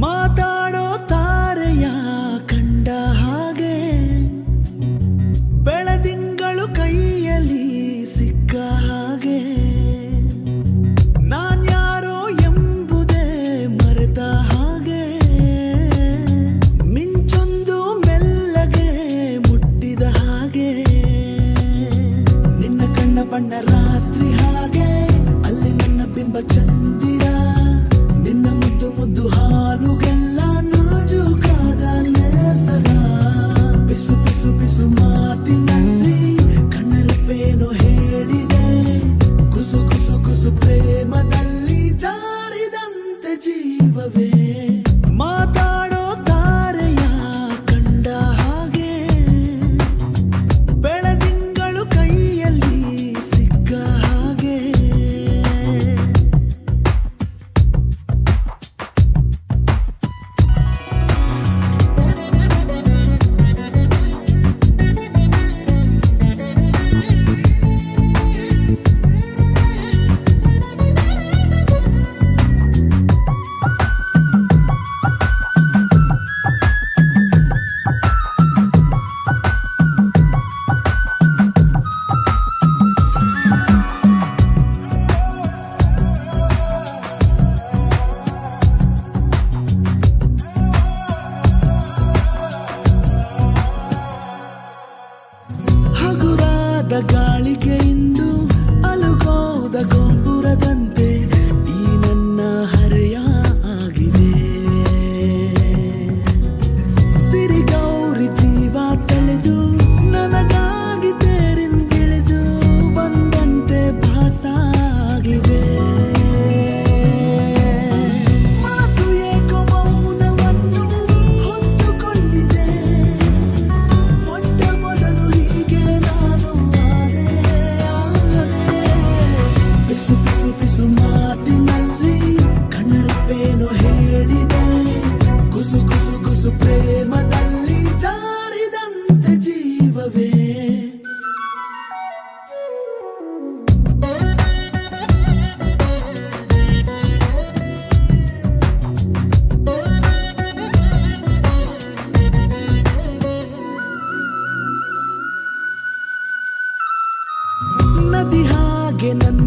ಮಾತಾಡೋ ತಾರೆಯ ಕಂಡ ಹಾಗೆ ಬೆಳದಿಂಗಳು ಕೈಯಲ್ಲಿ ಸಿಕ್ಕ ಹಾಗೆ ನಾನ್ಯಾರೋ ಎಂಬುದೇ ಮರೆತ ಹಾಗೆ ಮಿಂಚೊಂದು ಮೆಲ್ಲಗೆ ಮುಟ್ಟಿದ ಹಾಗೆ ನಿನ್ನ ಕಣ್ಣ ಬಣ್ಣ ರಾತ್ರಿ ಹಾಗೆ ಅಲ್ಲಿ ನನ್ನ ಬಿಂಬ ಚಂದಿರ ನಿನ್ನ ಮುದ್ದು ಮುದ್ದು ಹಾಲುಗೆಲ್ಲ ನಾಜೂಕಾದ ನೇಸರ ಬಿಸು ಬಿಸು ಬಿಸು ಮಾತಿನಲ್ಲಿ ಕಣ್ಣರಪ್ಪೇನೋ ಹೇಳಿದೆ ಕುಸು ಕುಸು ಕುಸು ಪ್ರೇಮದಲ್ಲಿ ಜಾರಿದಂತೆ ಜೀವವೇ ಮಾತಾಡೋ ತಾರೆಯ ಕಂಡ ಹಾಗೆ ಬೆಳದಿಂಗಳು ಕೈಯಲ್ಲಿ ಸಿಕ್ಕ ಹಾಗೆ ಹಗುರಾದ ಗಾಳಿಗೆ ಇಂದು ಅಲುಗೋದ ಗೋಪುರದಂತೆ ಈ ನನ್ನ ಹರೆಯ ಆಗಿದೆ ಸಿರಿಗೌರಿ ಜೀವ ತಳೆದು ನನಗಾಗಿ ತೇರಿಂದಿಳಿದು ಬಂದಂತೆ ಭಾಸ ಆಗಿದೆ ಮಾತು ಏಕೋ ಮೌನವನ್ನು ಹೊತ್ತುಕೊಂಡಿದೆ ಮೊಟ್ಟ ಮೊದಲು ಹೀಗೆ ನಾನು ಆದೆ ಬಿಸು ಬಿಸು ಬಿಸು ಮಾತಿನಲ್ಲಿ ಕಣ್ಣರಪ್ಪೇನೋ ಹೇಳಿದೆ ಕುಸು ಕುಸು ಕುಸು ಪ್ರೇಮದಲ್ಲಿ ಜಾರಿದಂತೆ ಜೀವವೇ ನದಿ ಹಾಗೆ ನನ್ನ